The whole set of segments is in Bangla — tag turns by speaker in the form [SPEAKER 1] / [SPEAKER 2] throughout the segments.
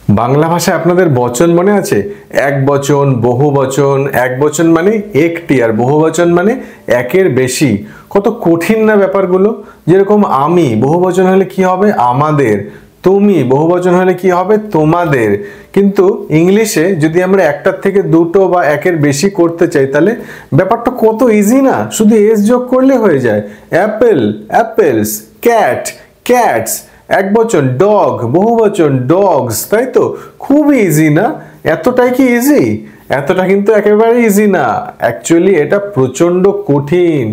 [SPEAKER 1] বাংলা ভাষায় আপনাদের বচন মনে আছে? এক বচন, বহু বচন। এক বচন মানে একটি, আর বহু বচন মানে একের বেশি। কত কঠিন না ব্যাপারগুলো। যেরকম আমি বহু বচন হলে কি হবে? আমাদের। তুমি বহু বচন হলে কি হবে? তোমাদের। কিন্তু ইংলিশে যদি আমরা একটার থেকে দুটো বা একের বেশি করতে চাই তাহলে ব্যাপারটা কত ইজি না, শুধু এস যোগ করলে হয়ে যায়। Apple, apples. Cat, cats. এক বচন ডগ, বহু বচন ডগস। তাই তো? খুবই ইজি না? এতটাই কি ইজি? এতটা কিন্তু একেবারে ইজি না, অ্যাকচুয়ালি এটা প্রচন্ড কঠিন।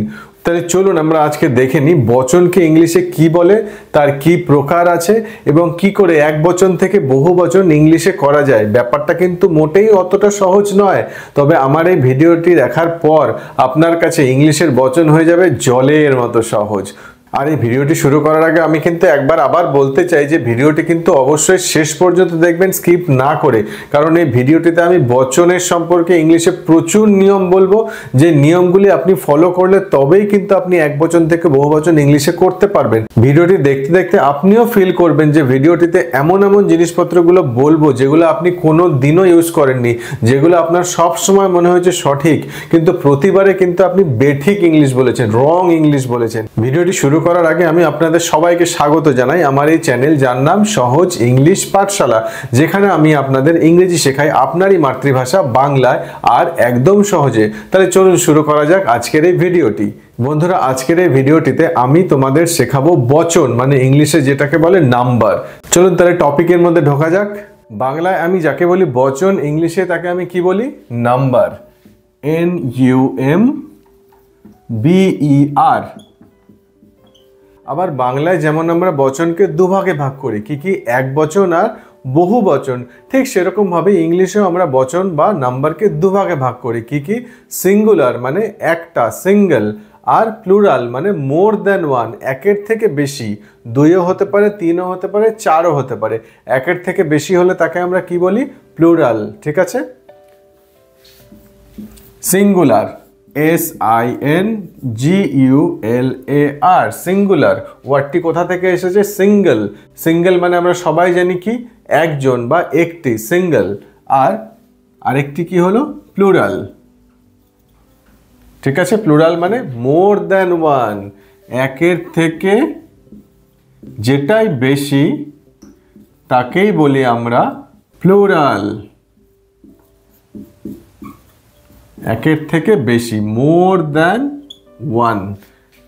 [SPEAKER 1] তাহলে চলুন আমরা আজকে দেখে নিই বচনকে ইংলিশে কি বলে, তার কি প্রকার আছে এবং কি করে এক বচন থেকে বহু বচন ইংলিশে করা যায়। ব্যাপারটা কিন্তু মোটেই অতটা সহজ নয়, তবে আমার এই ভিডিওটি দেখার পর আপনার কাছে ইংলিশের বচন হয়ে যাবে জলের মতো সহজ। আর এই ভিডিওটি শুরু করার আগে আমি কিন্তু একবার আবার বলতে চাই যে ভিডিওটি কিন্তু অবশ্যই শেষ পর্যন্ত দেখবেন, স্কিপ না করে, কারণ এই ভিডিওটিতে আমি বচনের সম্পর্কে ইংলিশে প্রচুর নিয়ম বলবো, যে নিয়মগুলি আপনি ফলো করলে তবেই কিন্তু আপনি এক বচন থেকে বহু বচন ইংলিশে করতে পারবেন। ভিডিওটি দেখতে দেখতে আপনিও ফিল করবেন যে ভিডিওটিতে এমন এমন জিনিসপত্রগুলো বলবো যেগুলো আপনি কোনো দিনও ইউজ করেননি, যেগুলো আপনার সব সময় মনে হয়েছে সঠিক, কিন্তু প্রতিবারে কিন্তু আপনি বেঠিক ইংলিশ বলেছেন, রং ইংলিশ বলেছেন। ভিডিওটি শুরু করার আগে আমি আপনাদের সবাইকে স্বাগত জানাই আমার এই চ্যানেল, যার নাম সহজ ইংলিশ পাঠশালা, যেখানে আমি আপনাদের ইংরেজি শেখাই আপনারই মাতৃভাষা বাংলায় আর একদম সহজে। তাহলে চলুন শুরু করা যাক আজকের এই ভিডিওটি। বন্ধুরা, আজকের এই ভিডিওটিতে আমি তোমাদের শেখাবো বচন, মানে ইংলিশে যেটাকে বলে নাম্বার। চলুন তাহলে টপিকের মধ্যে ঢোকা যাক। বাংলায় আমি যাকে বলি বচন, ইংলিশে তাকে আমি কি বলি? নাম্বার। NUMBER। আবার বাংলায় যেমন আমরা বচনকে দুভাগে ভাগ করি, কি কি? এক বচন আর বহু বচন। ঠিক সেরকম ভাবে ইংলিশেও আমরা বচন বা নাম্বারকে দুভাগে ভাগ করি, কি কি? সিঙ্গুলার মানে একটা, সিঙ্গেল, আর প্লুরাল মানে মোর দ্যান ওয়ান, একের থেকে বেশি। দুইও হতে পারে, তিনও হতে পারে, চারও হতে পারে। একের থেকে বেশি হলে তাকে আমরা কি বলি? প্লুরাল। ঠিক আছে? Singular, SINGULAR, singular. ওয়ার্ডটি কোথা থেকে এসেছে? সিঙ্গেল। সিঙ্গেল মানে আমরা সবাই জানি কি? একজন বা একটি, সিঙ্গেল। আর আরেকটি কি হলো? প্লুরাল। ঠিক আছে? প্লুরাল মানে মোর দ্যান ওয়ান, একের থেকে যেটাই বেশি তাকেই বলি আমরা প্লুরাল। একের থেকে বেশি, মোর দ্যান ওয়ান।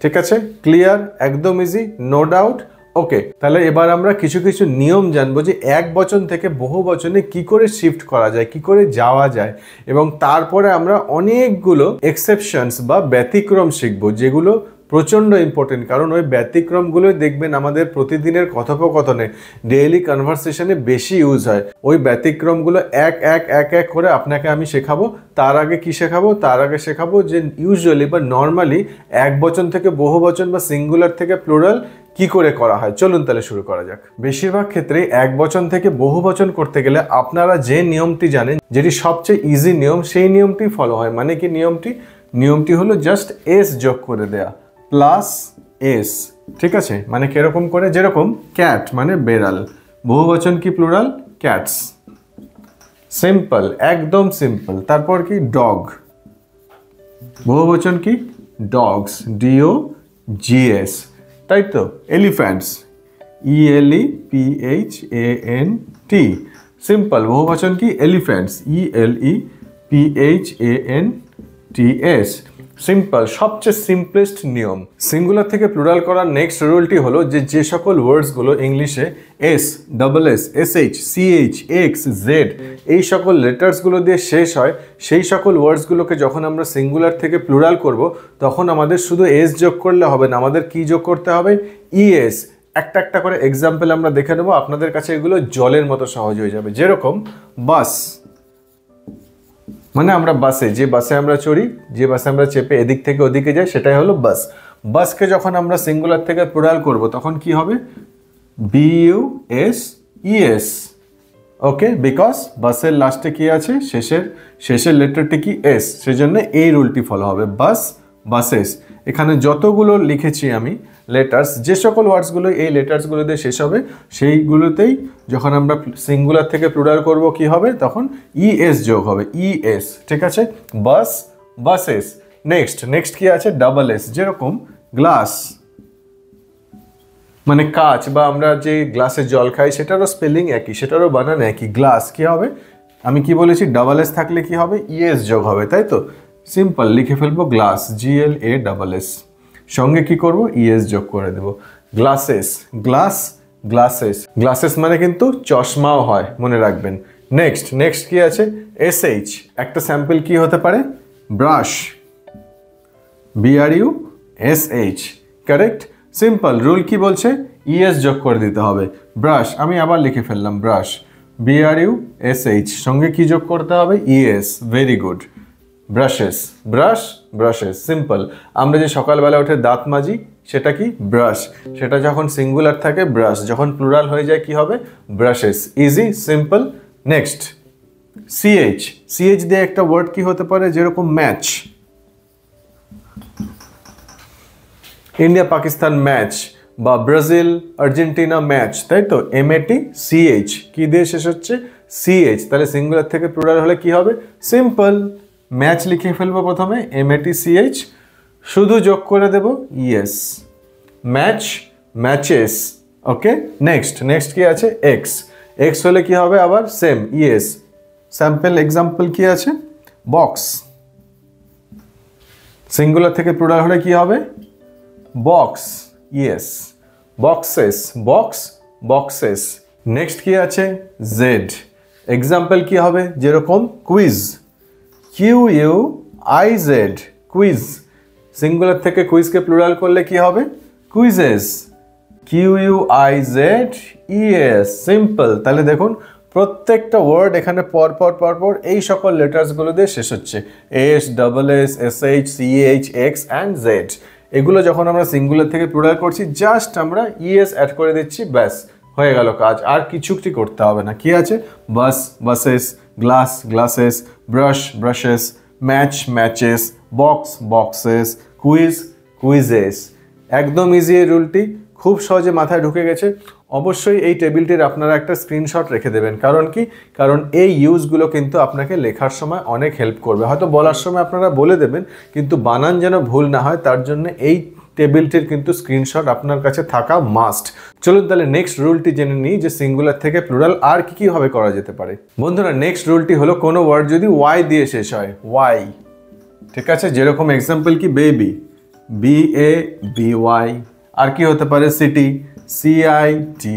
[SPEAKER 1] ঠিক আছে? ক্লিয়ার? একদম ইজি, নো ডাউট। ওকে, তাহলে এবার আমরা কিছু কিছু নিয়ম জানবো যে এক বচন থেকে বহু বচনে কি করে শিফট করা যায়, কি করে যাওয়া যায়, এবং তারপরে আমরা অনেকগুলো এক্সেপশনস বা ব্যতিক্রম শিখবো, যেগুলো প্রচণ্ড ইম্পর্টেন্ট। কারণ ওই ব্যতিক্রমগুলোই দেখবেন আমাদের প্রতিদিনের কথোপকথনে, ডেইলি কনভারসেশনে বেশি ইউজ হয়। ওই ব্যতিক্রমগুলো এক এক এক এক করে আপনাকে আমি শেখাবো। তার আগে কি শেখাবো? তার আগে শেখাবো যে ইউজুয়ালি বা নর্মালি এক বচন থেকে বহু বচন বা সিঙ্গুলার থেকে প্লুরাল কি করে করা হয়। চলুন তাহলে শুরু করা যাক। বেশিরভাগ ক্ষেত্রে এক বচন থেকে বহু বচন করতে গেলে আপনারা যে নিয়মটি জানেন, যেটি সবচেয়ে ইজি নিয়ম, সেই নিয়মটি ফলো হয়। মানে কি নিয়মটি? নিয়মটি হলো জাস্ট এস যোগ করে দেয়া, প্লাস এস। ঠিক আছে? মানে কিরকম করে? যেরকম ক্যাট মানে বেড়াল, বহু বচন কি? Plural, cats. সিম্পল, একদম সিম্পল। তারপর কি? ডগ, বহু বচন কি? Dogs, DOGS। তাই তো? Elephants, ELEPHANT। সিম্পল, বহু বচন কি? Elephants, ELEPHANTS। সিম্পল, সবচেয়ে সিম্পলেস্ট নিয়ম। সিঙ্গুলার থেকে প্লুরাল করার নেক্সট রুলটি হলো যে যে সকল ওয়ার্ডসগুলো ইংলিশে S, SS, SH, CH, X, Z এই সকল লেটার্সগুলো দিয়ে শেষ হয়, সেই সকল ওয়ার্ডসগুলোকে যখন আমরা সিঙ্গুলার থেকে প্লুরাল করব তখন আমাদের শুধু S যোগ করলে হবে না, আমাদের কি যোগ করতে হবে? ES। একটা একটা করে এক্সাম্পল আমরা দেখে নেবো, আপনাদের কাছে এগুলো জলের মতো সহজ হয়ে যাবে। যেরকম বাস মানে আমরা বাসে, যে বাসে আমরা চড়ি, যে বাসে আমরা চেপে এদিক থেকে ওদিকে যাই, সেটাই হলো বাস। বাসকে যখন আমরা সিঙ্গুলার থেকে প্লুরাল করব তখন কি হবে? BUSES। ওকে, বিকজ বাসের লাস্টে কি আছে? শেষের লেটারটি কি? S। সেজন্য এই রুলটি ফলো হবে, বাস, বাসেস। এখানে যতগুলো লিখেছি আমি লেটার্স, যে সকল ওয়ার্ডসগুলো এই লেটার্সগুলো দিয়ে শেষ হবে সেইগুলোতেই যখন আমরা সিঙ্গুলার থেকে প্লুরাল করব কি হবে, তখন ইএস যোগ হবে, ইএস। ঠিক আছে, বাস, বাসেস। নেক্সট কি আছে, ডাবল এস, যেরকম গ্লাস মানে কাঁচ, বা আমরা যে গ্লাসে জল খাই সেটারও স্পেলিং একই, সেটারও বানান একই, গ্লাস। কি হবে, আমি কি বলেছি, ডাবল এস থাকলে কি হবে, ইএস যোগ হবে, তাই তো? সিম্পল লিখে ফেলবো গ্লাস, GLASS, সঙ্গে কি করব, ইএস যোগ করে দেব, গ্লাসেস, গ্লাস, গ্লাসেস। গ্লাসেস মানে কিন্তু চশমাও হয়, মনে রাখবেন। নেক্সট কি আছে, SH, একটা স্যাম্পল কি হতে পারে, brush, BRUSH, correct. Simple rule কি বলছে, ইএস যোগ করে দিতে হবে, ব্রাশ। আমি আবার লিখে ফেললাম ব্রাশ, BRUSH, সঙ্গে কি যোগ করতে হবে, yes. Very good. Brushes, brush, brushes, simple. আমরা যে সকালবেলা উঠে দাঁত মাজি সেটা কি, ব্রাশ, সেটা যখন সিঙ্গুলার থাকে ব্রাশ, যখন প্লুরাল হয়ে যায় কি হবে, brushes. Easy, simple. Next CH দিয়ে একটা ওয়ার্ড কি হতে পারে, যেরকম ম্যাচ, ইন্ডিয়া পাকিস্তান ম্যাচ, বা ব্রাজিল আর্জেন্টিনা ম্যাচ, তাই তো? MATCH, কি দিয়ে শেষ হচ্ছে, CH, তাহলে সিঙ্গুলার থেকে প্লুরাল হলে কি হবে, সিম্পল ম্যাচ লিখে ফেলবো প্রথমে, MATCH, শুধু যোগ করে দেব ইএস, ম্যাচ, ম্যাচেস। ওকে, নেক্সট কি আছে, X হলে কি হবে, আবার সেম ইএস। স্যাম্পল এক্সাম্পল কি আছে, বক্স, সিঙ্গুলার থেকে প্লুরাল হলে কি হবে, box, yes, boxes, box, boxes. Next কি আছে, জেড, এক্সাম্পল কি হবে, যেরকম কুইজ, QUIZ, কুইজ, সিঙ্গুলার থেকে কুইজকে প্লুরাল করলে কি হবে, কুইজেস, QUIZES, সিম্পল। তাহলে দেখুন প্রত্যেকটা ওয়ার্ড এখানে পরপর এই সকল লেটার্সগুলো দিয়ে শেষ হচ্ছে, SSS, SH, CH, X and Z। এগুলো যখন আমরা সিঙ্গুলার থেকে প্লুরাল করছি জাস্ট আমরা ইএস অ্যাড করে দিচ্ছি, ব্যাস হয়ে গেল কাজ, আর কিছুটি করতে হবে না। কি আছে, bus, buses, glass, glasses, brush, brushes, match, matches, box, boxes, quiz, quizzes. একদম ইজি এই রুলটি, খুব সহজে মাথায় ঢুকে গেছে। অবশ্যই এই টেবিলটির আপনারা একটা স্ক্রিনশট রেখে দেবেন, কারণ কি, কারণ এই ইউজগুলো কিন্তু আপনাকে লেখার সময় অনেক হেল্প করবে। হয়তো বলার সময় আপনারা বলে দেবেন, কিন্তু বানান যেন ভুল না হয় তার জন্য এই টেবিলটির কিন্তু স্ক্রিনশট আপনার কাছে থাকা মাস্ট। চলুন তাহলে নেক্সট রুলটি জেনে নিই, যে সিঙ্গুলার থেকে প্লুরাল আর কিভাবে করা যেতে পারে। বন্ধুরা, নেক্সট রুলটি হলো কোনো ওয়ার্ড যদি ওয়াই দিয়ে শেষ হয়, ওয়াই, ঠিক আছে, যেরকম এক্সাম্পল কি, বেবি, BABY, আর কি হতে পারে, সিটি, CITY,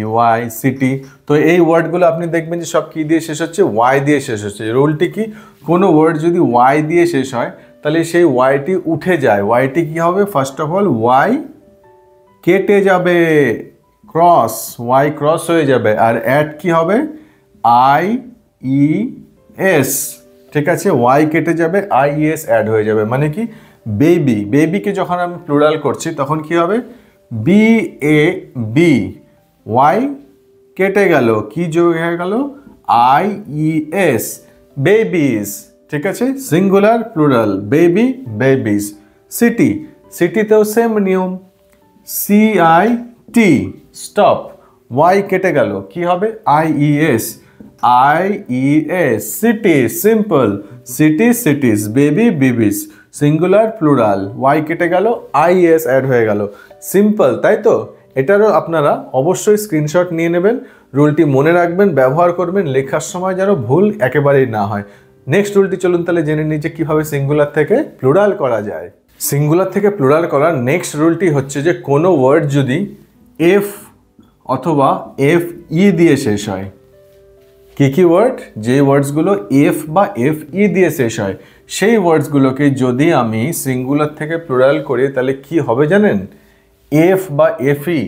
[SPEAKER 1] সিটি। তো এই ওয়ার্ডগুলো আপনি দেখবেন যে সব কি দিয়ে শেষ হচ্ছে, ওয়াই দিয়ে শেষ হচ্ছে। রুলটি কি, কোনো ওয়ার্ড যদি ওয়াই দিয়ে শেষ হয় তাহলে সেই ওয়াইটি উঠে যায়, ওয়াইটি কি হবে, ফার্স্ট অফ অল ওয়াই কেটে যাবে, ক্রস, ওয়াই ক্রস হয়ে যাবে, আর অ্যাড কি হবে, IES, ঠিক আছে, ওয়াই কেটে যাবে, IES অ্যাড হয়ে যাবে, মানে কি, বেবি, বেবিকে যখন আমি প্লুরাল করছি তখন কি হবে, BAB, ওয়াই কেটে গেল, কি যোগ হয়ে গেল, IES, বেবিস, ঠিক আছে, singular plural, baby, babies. City, সিটিতেও সেম নিয়ম, CIT, স্টপ, ওয়াই কেটে গেল, কি হবে, IES, city, simple, city, cities, baby, babies, singular plural, Y কেটে গেল, IES অ্যাড হয়ে গেল, সিম্পল, তাই তো? এটারও আপনারা অবশ্যই স্ক্রিনশট নিয়ে নেবেন, রুলটি মনে রাখবেন, ব্যবহার করবেন, লেখার সময় যেন ভুল একেবারেই না হয়। নেক্সট রুলটি চলুন তাহলে জেনে নিই যে কীভাবে সিঙ্গুলার থেকে প্লুরাল করা যায়। সিঙ্গুলার থেকে প্লুরাল করার নেক্সট রুলটি হচ্ছে যে কোনো ওয়ার্ড যদি F অথবা FE দিয়ে শেষ হয়, কি ওয়ার্ড, যে ওয়ার্ডসগুলো F বা FE দিয়ে শেষ হয় সেই ওয়ার্ডসগুলোকে যদি আমি সিঙ্গুলার থেকে প্লুরাল করি তাহলে কি হবে জানেন, F বা FE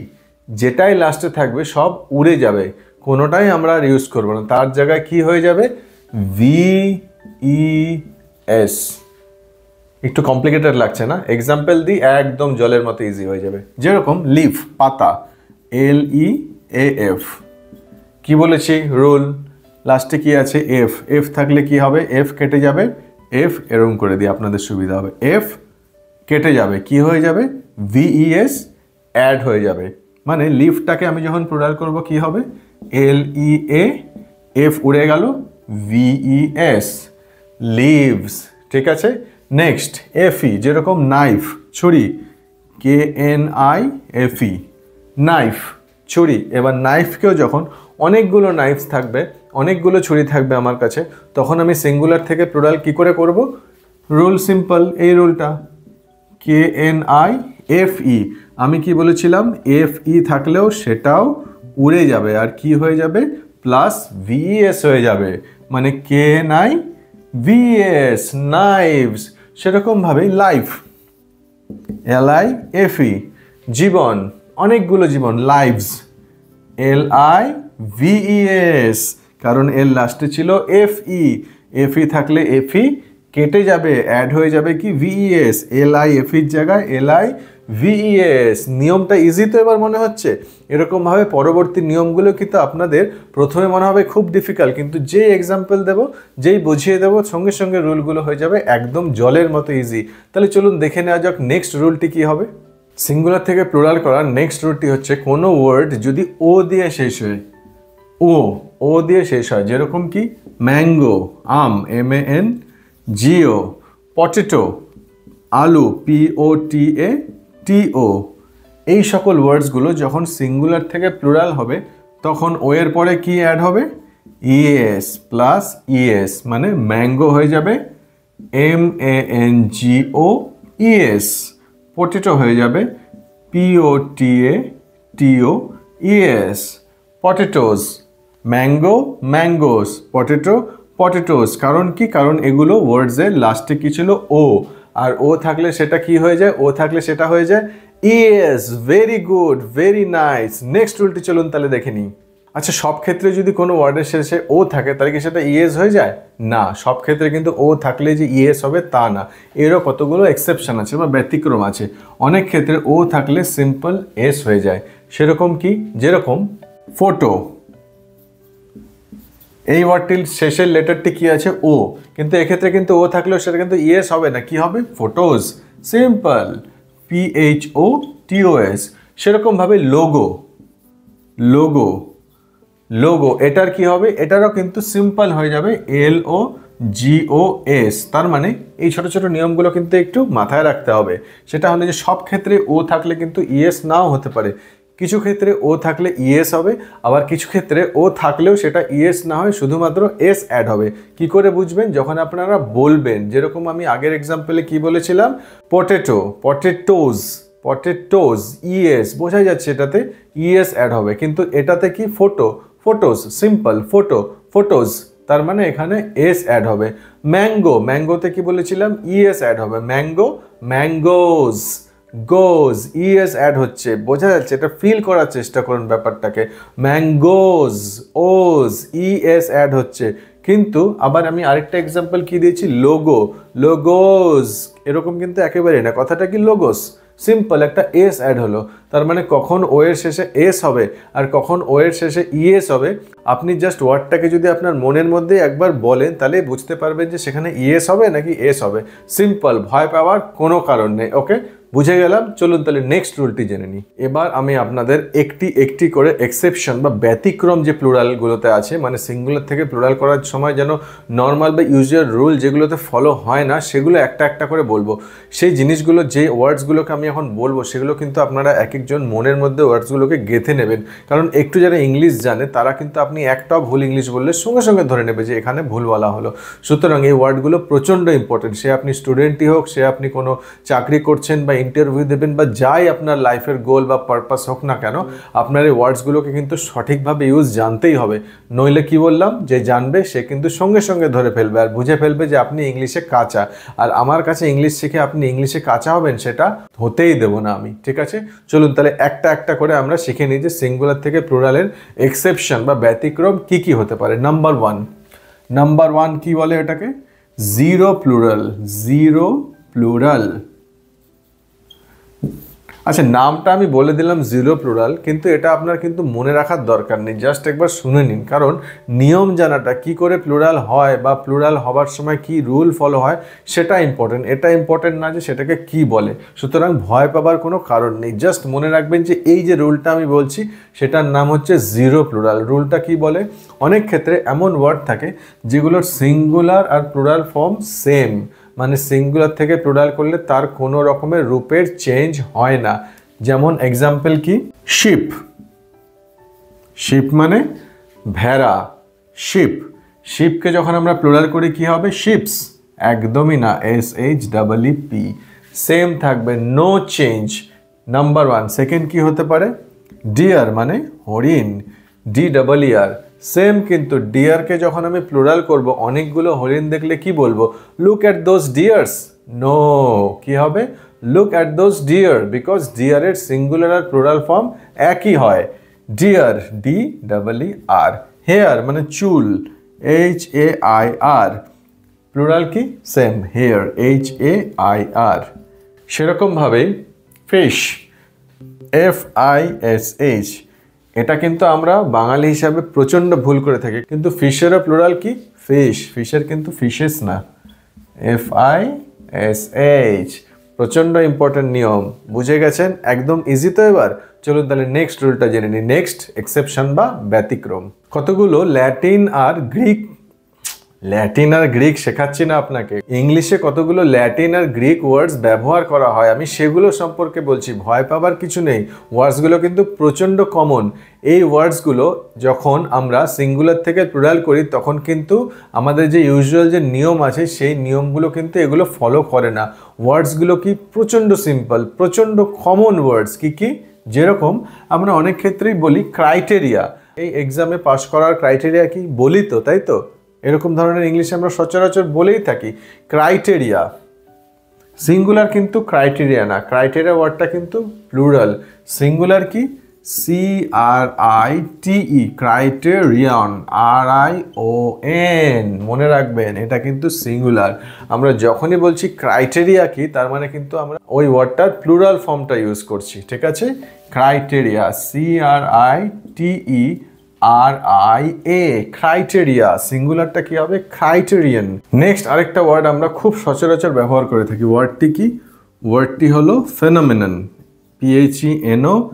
[SPEAKER 1] যেটাই লাস্টে থাকবে সব উড়ে যাবে, কোনোটাই আমরা আর ইউজ করবো না, তার জায়গায় কি হয়ে যাবে, VES। একটু কমপ্লিকেটেড লাগছে না, এক্সাম্পল দিই, একদম জলের মতো ইজি হয়ে যাবে, যেরকম লিফ, পাতা, LEAF। কি বলেছি রুল, লাস্টে কি আছে, F থাকলে কি হবে, F কেটে যাবে, F এরকম করে দিই আপনাদের সুবিধা হবে, F কেটে যাবে, কি হয়ে যাবে, VES, অ্যাড হয়ে যাবে। মানে লিভটাকে আমি যখন প্লুরাল করব কি হবে, LEA, F উড়ে গেল, VES, লিভস। ঠিক আছে, নেক্সট FE, যেরকম নাইফ, ছুরি, KNIFE, নাইফ, ছুরি। এবার নাইফকেও যখন অনেকগুলো নাইফস থাকবে, অনেকগুলো ছুরি থাকবে আমার কাছে, তখন আমি সিঙ্গুলার থেকে প্লুরাল কি করে করব? রুল সিম্পল, এই রুলটা, KNIFE। আমি কি বলেছিলাম, FE থাকলেও সেটাও উড়ে যাবে, আর কি হয়ে যাবে, প্লাস VES হয়ে যাবে, মানে KNIVES, নাইভস। সেরকমভাবেই লাইফ, LIFE, জীবন, অনেকগুলো জীবন, লাইভস, LIVES, কারণ এর লাস্টে ছিল FE, FE থাকলে FE কেটে যাবে, অ্যাড হয়ে যাবে কি VES, LIFEর জায়গায় LIVES। নিয়মটা ইজি তো এবার মনে হচ্ছে? এরকমভাবে পরবর্তী নিয়মগুলো কিন্তু আপনাদের প্রথমে মনে হবে খুব ডিফিকাল্ট, কিন্তু যেই এক্সাম্পল দেবো, যেই বুঝিয়ে দেবো, সঙ্গে সঙ্গে রুলগুলো হয়ে যাবে একদম জলের মতো ইজি। তাহলে চলুন দেখে নেওয়া যাক নেক্সট রুলটি কী হবে। সিঙ্গুলার থেকে প্লুরাল করার নেক্সট রুলটি হচ্ছে, কোনো ওয়ার্ড যদি ও দিয়ে শেষ হয়, ও দিয়ে শেষ হয়, যেরকম কি ম্যাঙ্গো, আম, MANGO, পটেটো, আলু, POTATO, এই সকল ওয়ার্ডসগুলো যখন সিঙ্গুলার থেকে প্লুরাল হবে তখন ও এর পরে কি অ্যাড হবে, ES প্লাস ES, মানে ম্যাঙ্গো হয়ে যাবে MANGOES, পটেটো হয়ে যাবে POTATOES, potatoes, mango, mangoes, potato, potatoes. কারণ কি, কারণ এগুলো ওয়ার্ডসের লাস্টে কি ছিল, ও, আর ও থাকলে সেটা কি হয়ে যায়, ও থাকলে সেটা হয়ে যায় ES। Very good, very nice. Next রুলটি চলুন তাহলে দেখে নিই। আচ্ছা, সব ক্ষেত্রে যদি কোনো ওয়ার্ডের শেষে ও থাকে তাহলে কি সেটা ES হয়ে যায়? না, সব ক্ষেত্রে কিন্তু ও থাকলে যে ES হবে তা না, এরও কতগুলো এক্সেপশন আছে বা ব্যতিক্রম আছে। অনেক ক্ষেত্রে ও থাকলে সিম্পল S হয়ে যায়। সেরকম কি, যেরকম ফটো, এই ওয়ার্ডটির শেষের লেটারটি কি আছে, ও, কিন্তু এক্ষেত্রে কিন্তু ও থাকলেও সেটা কিন্তু ES হবে না, কি হবে, ফটোজ, সিম্পল, PHOTOS। সেরকমভাবে লোগো, লোগো, লোগো, এটার কি হবে, এটারও কিন্তু সিম্পল হয়ে যাবে LOGOS। তার মানে এই ছোট ছোট নিয়মগুলো কিন্তু একটু মাথায় রাখতে হবে। সেটা হলো যে সব ক্ষেত্রে ও থাকলে কিন্তু ES নাও হতে পারে, কিছু ক্ষেত্রে ও থাকলে ES হবে, আবার কিছু ক্ষেত্রে ও থাকলেও সেটা ES না হয়, শুধুমাত্র S অ্যাড হবে। কি করে বুঝবেন, যখন আপনারা বলবেন, যেরকম আমি আগের এক্সাম্পলে কি বলেছিলাম, পটেটো, পটেটোজ, পটেটোজ, ES, বোঝাই যাচ্ছে এটাতে ES অ্যাড হবে, কিন্তু এটাতে কি photo, photos, simple, photo, photos, তার মানে এখানে S অ্যাড হবে। ম্যাঙ্গো, ম্যাঙ্গোতে কি বলেছিলাম, ES অ্যাড হবে, ম্যাঙ্গো, ম্যাঙ্গোজ, গোজ, ES অ্যাড হচ্ছে, বোঝা যাচ্ছে, এটা ফিল করার চেষ্টা করুন ব্যাপারটাকে, ম্যাঙ্গোজ, ওজ, ES অ্যাড হচ্ছে। কিন্তু আবার আমি আরেকটা এক্সাম্পল কি দিয়েছি, লোগো, লোগোজ, এরকম কিন্তু একেবারেই না, কথাটা কি লোগোস, সিম্পল একটা S অ্যাড হলো। তার মানে কখন ও এর শেষে S হবে আর কখন ও এর শেষে ES হবে, আপনি জাস্ট ওয়ার্ডটাকে যদি আপনার মনের মধ্যে একবার বলেন তাহলে বুঝতে পারবেন যে সেখানে ES হবে নাকি S হবে। সিম্পল, ভয় পাওয়ার কোনো কারণ নেই। ওকে, বুঝে গেলাম। চলুন তাহলে নেক্সট রুলটি জেনে নিই। এবার আমি আপনাদের একটি একটি করে এক্সেপশন বা ব্যতিক্রম যে প্লুরালগুলোতে আছে, মানে সিঙ্গুলার থেকে প্লুরাল করার সময় যেন নর্মাল বা ইউজুয়াল রুল যেগুলোতে ফলো হয় না সেগুলো একটা একটা করে বলবো। সেই জিনিসগুলো, যে ওয়ার্ডসগুলোকে আমি এখন বলবো সেগুলো কিন্তু আপনারা এক একজন মনের মধ্যে ওয়ার্ডসগুলোকে গেঁথে নেবেন, কারণ একটু যারা ইংলিশ জানে তারা কিন্তু আপনি একটাও ভুল ইংলিশ বললে সঙ্গে সঙ্গে ধরে নেবে যে এখানে ভুল বলা হলো। সুতরাং এই ওয়ার্ডগুলো প্রচণ্ড ইম্পর্টেন্ট, সে আপনি স্টুডেন্টই হোক, সে আপনি কোনো চাকরি করছেন বা ইন্টারভিউ দেবেন বা যাই আপনার লাইফের গোল বা পারপাস হোক না কেন, আপনার এই ওয়ার্ডসগুলোকে কিন্তু সঠিকভাবে ইউজ জানতেই হবে। নইলে কি বললাম, যে জানবে সে কিন্তু সঙ্গে সঙ্গে ধরে ফেলবে আর বুঝে ফেলবে যে আপনি ইংলিশে কাঁচা, আর আমার কাছে ইংলিশ শিখে আপনি ইংলিশে কাঁচা হবেন সেটা হতেই দেবো না আমি। ঠিক আছে, চলুন তাহলে একটা একটা করে আমরা শিখে নিই যে সিঙ্গুলার থেকে প্লুরালের এক্সেপশন বা ব্যতিক্রম কি কি হতে পারে। নাম্বার ওয়ান কি বলে এটাকে, জিরো প্লুরাল, জিরো প্লুরাল। আচ্ছা, নামটা আমি বলে দিলাম জিরো প্লুরাল, কিন্তু এটা আপনার কিন্তু মনে রাখার দরকার নেই, জাস্ট একবার শুনে নিন, কারণ নিয়ম জানাটা কি করে প্লুরাল হয় বা প্লুরাল হবার সময় কি রুল ফলো হয় সেটা ইম্পর্টেন্ট, এটা ইম্পর্টেন্ট না যে সেটাকে কি বলে। সুতরাং ভয় পাবার কোনো কারণ নেই, জাস্ট মনে রাখবেন যে এই যে রুলটা আমি বলছি সেটার নাম হচ্ছে জিরো প্লুরাল। রুলটা কি বলে, অনেক ক্ষেত্রে এমন ওয়ার্ড থাকে যেগুলোর সিঙ্গুলার আর প্লুরাল ফর্ম সেম, মানে সিঙ্গুলার থেকে প্লুরাল করলে তার কোনো রকমের রূপের চেঞ্জ হয় না। যেমন এক্সাম্পল কি, শিপ, শিপ মানে ভেড়া, শিপ, শিপকে যখন আমরা প্লুরাল করি কি হবে, শিপস, একদমই না, SHEEP, সেম থাকবে, no change, number one. Second কি হতে পারে, ডিয়ার মানে হরিণ, DEER, সেম, কিন্তু ডিয়ারকে যখন আমি প্লুরাল করব অনেকগুলো হরিণ দেখলে কি বলবো, look at those deers, no, কি হবে, look at those deer, because ডিয়ারের সিঙ্গুলার আর প্লুরাল ফর্ম একই হয়, ডিয়ার, DEER। হেয়ার মানে চুল, HAIR, প্লুরাল কি সেম, হেয়ার, HAIR। সেরকমভাবে ফিশ, FISH, এটা কিন্তু আমরা বাঙালি হিসাবে প্রচণ্ড ভুল করে থাকি, কিন্তু ফিশেরও প্লুরাল কি, ফিশ, ফিশের কিন্তু ফিশেস না, FISH। প্রচণ্ড ইম্পর্টেন্ট নিয়ম, বুঝে গেছেন, একদম ইজি তো। এবার চলুন তাহলে নেক্সট রুলটা জেনে নিই, নেক্সট এক্সেপশন বা ব্যতিক্রম। কতগুলো ল্যাটিন আর গ্রিক শেখাচ্ছি না আপনাকে, ইংলিশে কতগুলো ল্যাটিন আর গ্রিক ওয়ার্ডস ব্যবহার করা হয় আমি সেগুলো সম্পর্কে বলছি, ভয় পাবার কিছু নেই, ওয়ার্ডসগুলো কিন্তু প্রচণ্ড কমন। এই ওয়ার্ডসগুলো যখন আমরা সিঙ্গুলার থেকে প্লুরাল করি তখন কিন্তু আমাদের যে ইউজুয়াল যে নিয়ম আছে সেই নিয়মগুলো কিন্তু এগুলো ফলো করে না। ওয়ার্ডসগুলো কি প্রচণ্ড সিম্পল, প্রচণ্ড কমন ওয়ার্ডস, কি যেরকম আমরা অনেক ক্ষেত্রেই বলি ক্রাইটেরিয়া, এই এক্সামে পাস করার ক্রাইটেরিয়া কি বলি তো, তাই তো, এরকম ধরনের ইংলিশে আমরা সচরাচর বলেই থাকি ক্রাইটেরিয়া, সিঙ্গুলার কিন্তু ক্রাইটেরিয়া না, ক্রাইটেরিয়া ওয়ার্ডটা কিন্তু প্লুরাল, সিঙ্গুলার কি CRITE, ক্রাইটেরিয়ন, RION, মনে রাখবেন এটা কিন্তু সিঙ্গুলার। আমরা যখনই বলছি ক্রাইটেরিয়া কি, তার মানে কিন্তু আমরা ওই ওয়ার্ডটার প্লুরাল ফর্মটা ইউজ করছি, ঠিক আছে, ক্রাইটেরিয়া, CRITERIA, ক্রাইটেরিয়া, সিঙ্গুলারটা কি হবে, ক্রাইটেরিয়ন। নেক্সট আরেকটা ওয়ার্ড আমরা খুব সচরাচর ব্যবহার করে থাকি, ওয়ার্ডটি কি, ওয়ার্ডটি হলো ফেনোমেনন, PHENOMENON।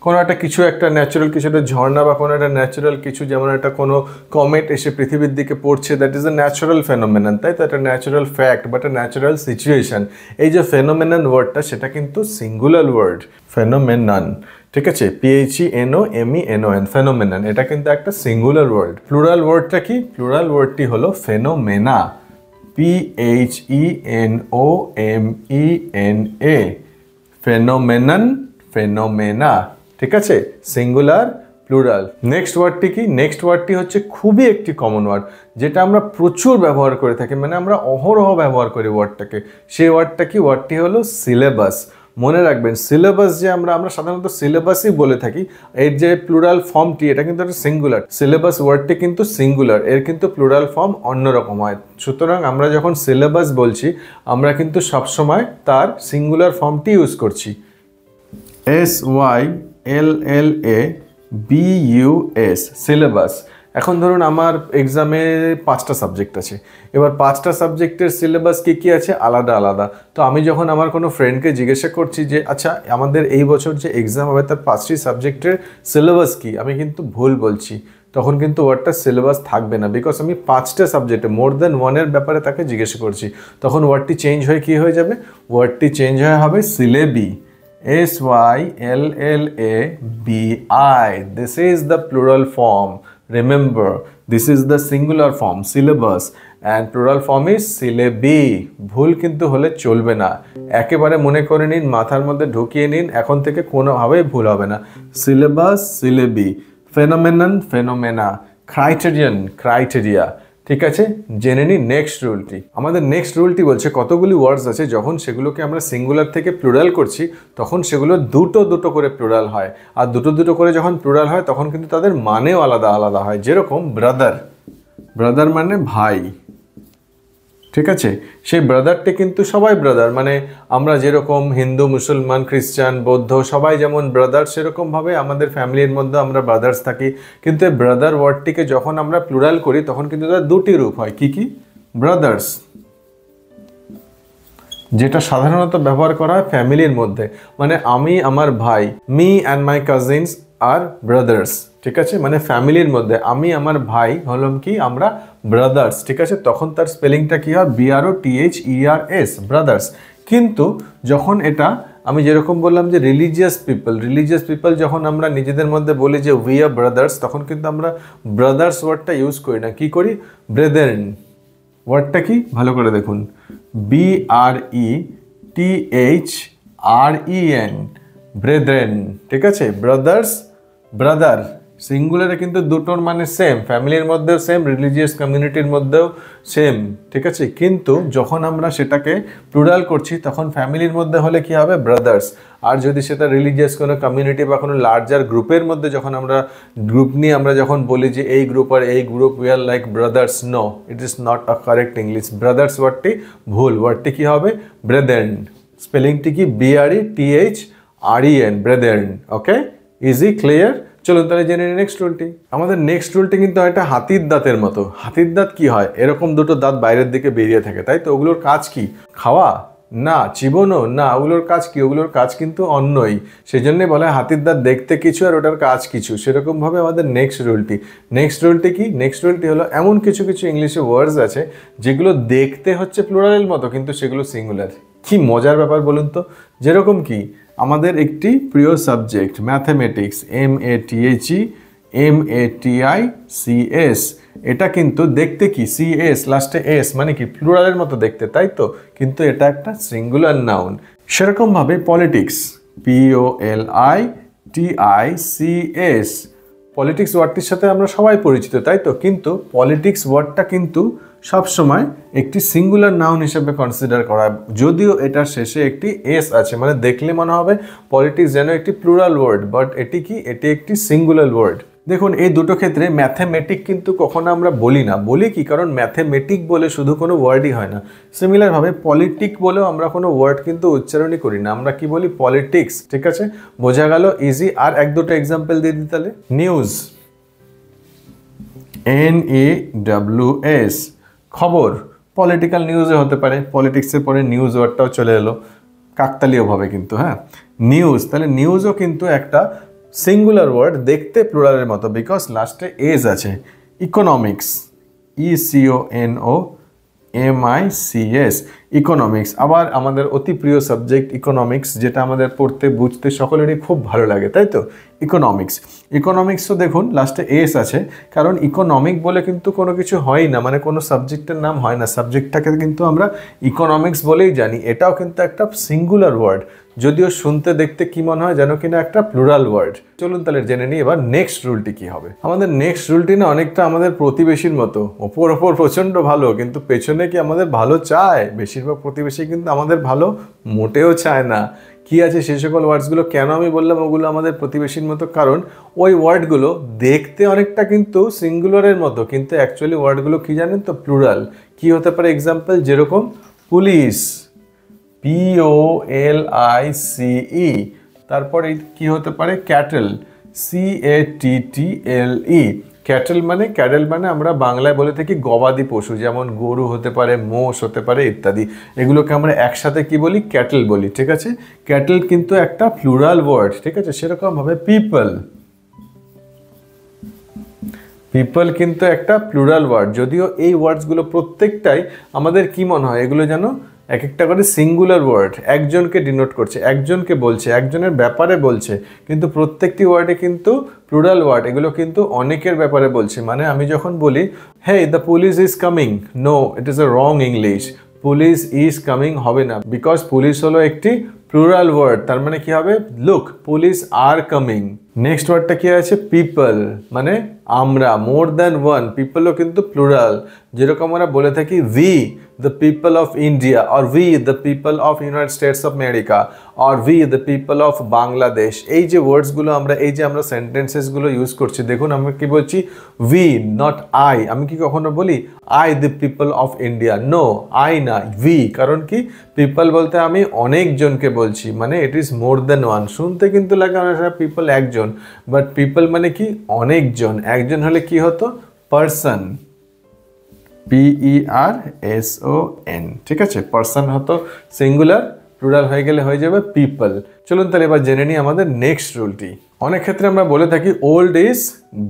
[SPEAKER 1] কোনো একটা কিছু, একটা ন্যাচারাল কিছু, একটা ঝর্ণা বা কোনো একটা ন্যাচারাল কিছু, যেমন একটা কোনো কমেট এসে পৃথিবীর দিকে পড়ছে, that is a natural phenomenon, তাই তো, একটা ন্যাচারাল ফ্যাক্ট বা একটা ন্যাচারাল সিচুয়েশন। এই যে ফেনোমেনন ওয়ার্ডটা সেটা কিন্তু সিঙ্গুলার ওয়ার্ড, ফেনোমেনন, ঠিক আছে, PHENOMENON, ফেনোমেনন, এটা কিন্তু একটা সিঙ্গুলার ওয়ার্ড। প্লুরাল ওয়ার্ডটা কি, প্লুরাল ওয়ার্ডটি হলো ফেনোমেনা, PHENOMENA, ফেনোমেনন, ফেনোমেনা, ঠিক আছে, সিঙ্গুলার প্লুরাল। নেক্সট ওয়ার্ডটি কি, নেক্সট ওয়ার্ডটি হচ্ছে খুবই একটি কমন ওয়ার্ড, যেটা আমরা প্রচুর ব্যবহার করে থাকি, মানে আমরা অহরহ ব্যবহার করি ওয়ার্ডটাকে, সেই ওয়ার্ডটা কি, ওয়ার্ডটি হলো সিলেবাস। মনে রাখবেন সিলেবাস যে আমরা সাধারণত সিলেবাসই বলে থাকি, এর যে প্লুরাল ফর্মটি এটা কিন্তু একটা সিঙ্গুলার, সিলেবাস ওয়ার্ডটি কিন্তু সিঙ্গুলার, এর কিন্তু প্লুরাল ফর্ম অন্যরকম হয়। সুতরাং আমরা যখন সিলেবাস বলছি আমরা কিন্তু সবসময় তার সিঙ্গুলার ফর্মটি ইউজ করছি, SYLLABUS, সিলেবাস। এখন ধরুন আমার এক্সামে 5টা সাবজেক্ট আছে, এবার 5টা সাবজেক্টের সিলেবাস কী আছে আলাদা আলাদা। তো আমি যখন আমার কোনো ফ্রেন্ডকে জিজ্ঞাসা করছি যে আচ্ছা আমাদের এই বছর যে এক্সাম হবে তার 5টি সাবজেক্টের সিলেবাস কী, আমি কিন্তু ভুল বলছি, তখন কিন্তু ওয়ার্ডটা সিলেবাস থাকবে না, বিকজ আমি 5টা সাবজেক্টে মোর দেন ওয়ানের ব্যাপারে তাকে জিজ্ঞাসা করছি, তখন ওয়ার্ডটি চেঞ্জ হয়ে কী হয়ে যাবে, ওয়ার্ডটি চেঞ্জ হয়ে হবে syllabi, SYLLABI, this is the plural form, remember this is the singular form syllabus and plural form is syllabi, ভুল কিন্তু হলে চলবে না, একেবারে মনে করে নিন, মাথার মধ্যে ঢুকিয়ে নিন, এখন থেকে কোনোভাবেই ভুল হবে না, syllabus, syllabi, phenomenon, phenomena, criterion, criteria, ঠিক আছে। জেনে নিই নেক্সট রুলটি। আমাদের নেক্সট রুলটি বলছে কতগুলি ওয়ার্ডস আছে যখন সেগুলোকে আমরা সিঙ্গুলার থেকে প্লুরাল করছি তখন সেগুলো দুটো দুটো করে প্লুরাল হয়, আর দুটো দুটো করে যখন প্লুরাল হয় তখন কিন্তু তাদের মানেও আলাদা আলাদা হয়। যেরকম ব্রাদার, ব্রাদার মানে ভাই, ঠিক আছে, সেই ব্রাদারটি কিন্তু সবাই ব্রাদার, মানে আমরা যেরকম হিন্দু, মুসলমান, খ্রিস্টান, বৌদ্ধ সবাই যেমন ব্রাদার, সেরকমভাবে আমাদের ফ্যামিলির মধ্যে আমরা ব্রাদার্স থাকি। কিন্তু এই ব্রাদার ওয়ার্ডটিকে যখন আমরা প্লুরাল করি তখন কিন্তু তার দুটি রূপ হয়। কি কি? ব্রাদার্স, যেটা সাধারণত ব্যবহার করা হয় ফ্যামিলির মধ্যে, মানে আমি আমার ভাই, মি অ্যান্ড মাই কাজিনস আর ব্রাদার্স। ঠিক আছে, মানে ফ্যামিলির মধ্যে আমি আমার ভাই হলাম কি, আমরা ব্রাদার্স। ঠিক আছে, তখন তার স্পেলিংটা কি হয়? BROTHERS, brothers. কিন্তু যখন এটা আমি যেরকম বললাম যে রিলিজিয়াস পিপল যখন আমরা নিজেদের মধ্যে বলি যে উই আর ব্রাদার্স, তখন কিন্তু আমরা ব্রাদার্স ওয়ার্ডটা ইউজ করি না, কি করি? ব্রেদেন। ওয়ার্ডটা কি? ভালো করে দেখুন, BRETHREN, ব্রেদেন। ঠিক আছে, ব্রাদার্স, ব্রাদার, সিঙ্গুলারে কিন্তু দুটোর মানে সেম, ফ্যামিলির মধ্যেও সেম, রিলিজিয়াস কমিউনিটির মধ্যেও সেম। ঠিক আছে, কিন্তু যখন আমরা সেটাকে প্লুরাল করছি তখন ফ্যামিলির মধ্যে হলে কি হবে? ব্রাদার্স। আর যদি সেটা রিলিজিয়াস কোনো কমিউনিটি বা কোনো লার্জার গ্রুপের মধ্যে যখন আমরা গ্রুপ নিয়ে আমরা যখন বলি যে এই গ্রুপ আর এই group we are like brothers, no, it is not a correct English. Brothers ওয়ার্ডটি ভুল, ওয়ার্ডটি কি হবে? ব্রেদেন। স্পেলিংটি কি? BRETHREN, brethren. Okay, easy, clear? চলুন তাহলে জেনে নিই নেক্সট রুলটি। আমাদের নেক্সট রুলটি কিন্তু একটা হাতির দাঁতের মতো। হাতির দাঁত কি হয়? এরকম দুটো দাঁত বাইরের দিকে বেরিয়ে থাকে, তাই তো? ওগুলোর কাজ কি? খাওয়া? না। চিবোনো? না। ওগুলোর কাজ কি? ওগুলোর কাজ কিন্তু অন্যই। সেই জন্যই বলা হয় হাতির দাঁত দেখতে কিছু আর ওটার কাজ কিছু। সেরকমভাবে আমাদের নেক্সট রুলটি কি? নেক্সট রুলটি হলো এমন কিছু কিছু ইংলিশে ওয়ার্ডস আছে যেগুলো দেখতে হচ্ছে প্লুরালের মতো কিন্তু সেগুলো সিঙ্গুলার। কি মজার ব্যাপার বলুন তো? যেরকম কি আমাদের একটি প্রিয় সাবজেক্ট ম্যাথমেটিক্স, MATHEMATICS, এটা কিন্তু দেখতে কি? CS, লাস্টে S, মানে কি প্লুরালের মতো দেখতে, তাই তো? কিন্তু এটা একটা সিঙ্গুলার নাউন। সেরকমভাবে পলিটিক্স, POLITICS, পলিটিক্স ওয়ার্ডটির সাথে আমরা সবাই পরিচিত, তাই তো? কিন্তু পলিটিক্স ওয়ার্ডটা কিন্তু সবসময় একটি সিঙ্গুলার নাউন হিসেবে কনসিডার করা, যদিও এটার শেষে একটি এস আছে, মানে দেখলে মনে হবে পলিটিক্স যেন একটি প্লুরাল ওয়ার্ড, বাট এটি কি? এটি একটি সিঙ্গুলার ওয়ার্ড। দেখুন এই দুটো ক্ষেত্রে ম্যাথমেটিক কিন্তু কখনো আমরা বলি না। বলি কি? কারণ ম্যাথমেটিক বলে শুধু কোনো ওয়ার্ডই হয় না। সিমিলারভাবে পলিটিক বলেও আমরা কোনো ওয়ার্ড কিন্তু উচ্চারণই করি না, আমরা কি বলি? পলিটিক্স। ঠিক আছে, বোঝা গেল? ইজি। আর এক দুটো এক্সাম্পল দিয়ে দিই তাহলে। নিউজ, NEWS, খবর। পলিটিক্যাল নিউজে হতে পারে, পলিটিক্সের পরে নিউজ ওয়ার্ডটাও চলে এলো কাকতালীয়ভাবে কিন্তু। হ্যাঁ, নিউজ, তাহলে নিউজও কিন্তু একটা সিঙ্গুলার ওয়ার্ড, দেখতে প্লুরালের মতো, বিকজ লাস্টে এজ আছে। Economics, ECONOMICS, economics. আবার আমাদের অতি প্রিয় সাবজেক্ট ইকোনমিক্স, যেটা আমাদের পড়তে বুঝতে সকলেরই খুব ভালো লাগে, তাই তো? ইকোনমিক্সও দেখুন লাস্টে এস আছে, কারণ ইকোনমিক বলে কিন্তু কোনো কিছু হয় না, মানে কোনো সাবজেক্টের নাম হয় না, সাবজেক্টটাকে কিন্তু আমরা ইকোনমিক্স বলেই জানি। এটাও কিন্তু একটা সিঙ্গুলার ওয়ার্ড, যদিও শুনতে দেখতে কি মনে হয় যেন কিনা একটা প্লুরাল ওয়ার্ড। চলুন তাহলে জেনে নিই এবার নেক্সট রুলটি কি হবে। আমাদের নেক্সট রুলটি না অনেকটা আমাদের প্রতিবেশীর মতো, ওপর প্রচণ্ড ভালো, কিন্তু পেছনে কি আমাদের ভালো চায়? বেশিরভাগ প্রতিবেশী কিন্তু আমাদের ভালো মোটেও চায় না। কি আছে সেই সকল ওয়ার্ডসগুলো? কেন আমি বললাম ওগুলো আমাদের প্রতিবেশীর মতো? কারণ ওই ওয়ার্ডগুলো দেখতে অনেকটা কিন্তু সিঙ্গুলারের মতো, কিন্তু অ্যাকচুয়ালি ওয়ার্ডগুলো কি জানেন তো? প্লুরাল। কি হতে পারে এক্সাম্পল? যেরকম পুলিশ, POLICE, তারপরে কি হতে পারে? Cattle, CATTLE। ক্যাটেল মানে আমরা বাংলায় বলে থাকি গবাদি পশু, যেমন গরু হতে পারে, মোষ হতে পারে ইত্যাদি। এগুলোকে আমরা একসাথে কি বলি? ক্যাটেল বলি। ঠিক আছে, ক্যাটেল কিন্তু একটা প্লুরাল ওয়ার্ড। ঠিক আছে, সেরকমভাবে পিপল কিন্তু একটা প্লুরাল ওয়ার্ড, যদিও এই ওয়ার্ডসগুলো প্রত্যেকটাই আমাদের কি মনে হয়? এগুলো যেন এক একটা করে সিঙ্গুলার ওয়ার্ড, একজনকে ডিনোট করছে, একজনকে বলছে, একজনের ব্যাপারে বলছে, কিন্তু প্রত্যেকটি ওয়ার্ডে কিন্তু প্লুরাল ওয়ার্ড, এগুলো কিন্তু অনেকের ব্যাপারে বলছে। মানে আমি যখন বলি hey the police is coming, no, it is a wrong English. Police is coming হবে না, বিকজ পুলিশ হলো একটি প্লুরাল ওয়ার্ড। তার মানে কি হবে? Look, police are coming. Next ওয়ার্ডটা কি আছে? পিপল, মানে আমরা, মোর দ্যান ওয়ান। পিপলও কিন্তু প্লুরাল, যেরকম আমরা বলে থাকি we the people of India, or we the people of United states of America, or we the people of Bangladesh. এই যে ওয়ার্ডসগুলো আমরা, এই যে আমরা সেন্টেন্সেসগুলো ইউজ করছি, দেখুন আমরা কি বলছি? We, not I. আমি কি কখনো বলি I the people of India? No, I না, উই। কারণ কি, পিপল বলতে আমি অনেকজনকে বলছি, মানে it is more than one. শুনতে কিন্তু লাগে অনেক সময় পিপল একজন, বাট পিপল মানে কি অনেকজন। একজন হলে কি হতো? পারসন, PERSON, ঠিক আছে? পারসন হতো সিঙ্গুলার, প্লুরাল হয়ে গেলে হয়ে যাবে পিপল। চলুন তাহলে এবার জেনে নিই আমাদের নেক্সট রুলটি। অনেক ক্ষেত্রে আমরা বলে থাকি ওল্ড ইজ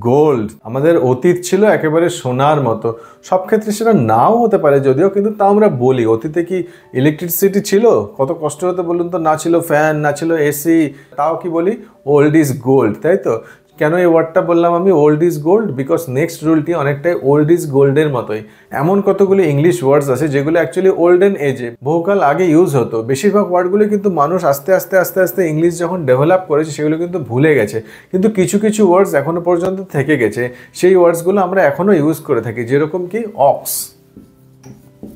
[SPEAKER 1] গোল্ড, আমাদের অতীত ছিল একেবারে সোনার মতো। সব ক্ষেত্রে সেটা নাও হতে পারে যদিও, কিন্তু তাও আমরা বলি। অতীতে কি ইলেকট্রিসিটি ছিল? কত কষ্ট হতো বলুন তো, না ছিল ফ্যান, না ছিল এসি, তাও কি বলি ওল্ড ইজ গোল্ড, তাই তো? কেন এই ওয়ার্ডটা বললাম আমি old is gold? Because next রুলটি অনেকটাই ওল্ড ইজ গোল্ডের মতোই। এমন কতগুলো ইংলিশ ওয়ার্ডস আছে যেগুলো অ্যাকচুয়ালি ওল্ডেন এজে, বহুকাল আগে ইউজ হতো। বেশিরভাগ ওয়ার্ডগুলো কিন্তু মানুষ আস্তে আস্তে আস্তে আস্তে ইংলিশ যখন ডেভেলপ করেছে সেগুলো কিন্তু ভুলে গেছে, কিন্তু কিছু কিছু ওয়ার্ডস এখনো পর্যন্ত থেকে গেছে। সেই ওয়ার্ডসগুলো আমরা এখনো ইউজ করে থাকি, যেরকম কি অক্স,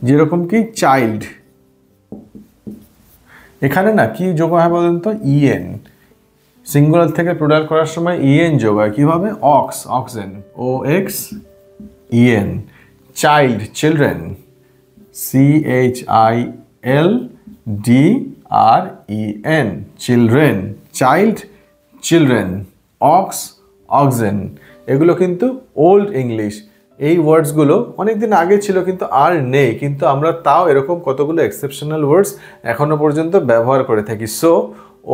[SPEAKER 1] যেরকম কি চাইল্ড। এখানে না কি যোগ হয় বলুন তো? ইএন। সিঙ্গুলার থেকে প্লুরাল করার সময় ইএন যোগ হয়। কীভাবে? Ox, oxen, OXEN। Child, children, CHILDREN, children, child, children, ox, oxen. এগুলো কিন্তু ওল্ড ইংলিশ। এই ওয়ার্ডসগুলো অনেকদিন আগে ছিল কিন্তু আর নেই, কিন্তু আমরা তাও এরকম কতগুলো এক্সেপশনাল ওয়ার্ডস এখনো পর্যন্ত ব্যবহার করে থাকি। So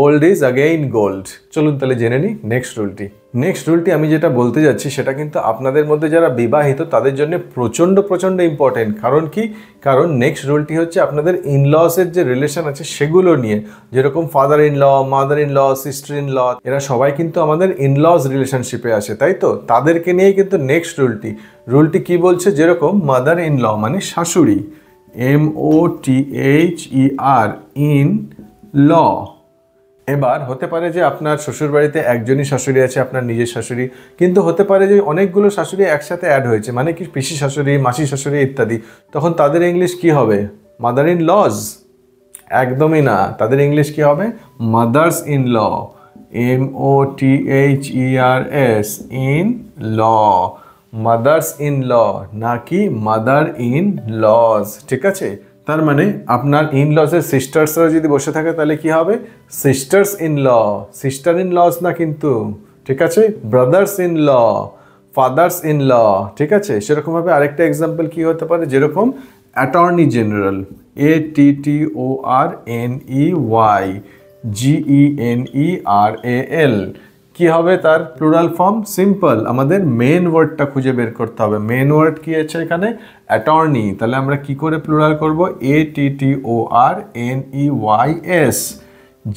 [SPEAKER 1] old is again gold. চলুন তাহলে জেনে নিই নেক্সট রুলটি। নেক্সট রুলটি আমি যেটা বলতে যাচ্ছি সেটা কিন্তু আপনাদের মধ্যে যারা বিবাহিত তাদের জন্য প্রচণ্ড প্রচণ্ড ইম্পর্টেন্ট। কারণ কি? কারণ নেক্সট রুলটি হচ্ছে আপনাদের ইনলসের যে রিলেশন আছে সেগুলো নিয়ে। যেরকম father in law, mother in law, sister in law, এরা সবাই কিন্তু আমাদের ইনলস রিলেশনশিপে আসে, তাই তো? তাদেরকে নিয়েই কিন্তু নেক্সট রুলটি। রুলটি কি বলছে? যেরকম মাদার ইন ল মানে শাশুড়ি, MOTHER, ইন ল। এবার হতে পারে যে আপনার শ্বশুরবাড়িতে একজনই শাশুড়ি আছে, আপনার নিজের শাশুড়ি, কিন্তু হতে পারে যে অনেকগুলো শাশুড়ি একসাথে অ্যাড হয়েছে, মানে কি পিসি শাশুড়ি, মাসি শাশুড়ি ইত্যাদি। তখন তাদের ইংলিশ কি হবে? Mother in laws? একদমই না, তাদের ইংলিশ কি হবে? Mothers in law, MOTHERS, in law. Mothers in law, নাকি মাদার ইন লজ, ঠিক আছে? তার মানে আপনার ইন লজের সিস্টার্সরা যদি বসে থাকে তাহলে কি হবে? Sisters in law, sister in laws না কিন্তু, ঠিক আছে? Brothers in law, fathers in law, ঠিক আছে? সেরকমভাবে আরেকটা এক্সাম্পল কি হতে পারে? যেরকম অ্যাটর্নি জেনারেল, ATORNEY GENERAL, কি হবে তার প্লুরাল ফর্ম? সিম্পল। আমাদের মেন ওয়ার্ডটা খুঁজে বের করতে হবে। মেন ওয়ার্ড কি আছে এখানে? অ্যাটর্নি। তাহলে আমরা কি করে প্লুরাল করব? ATTORNEYS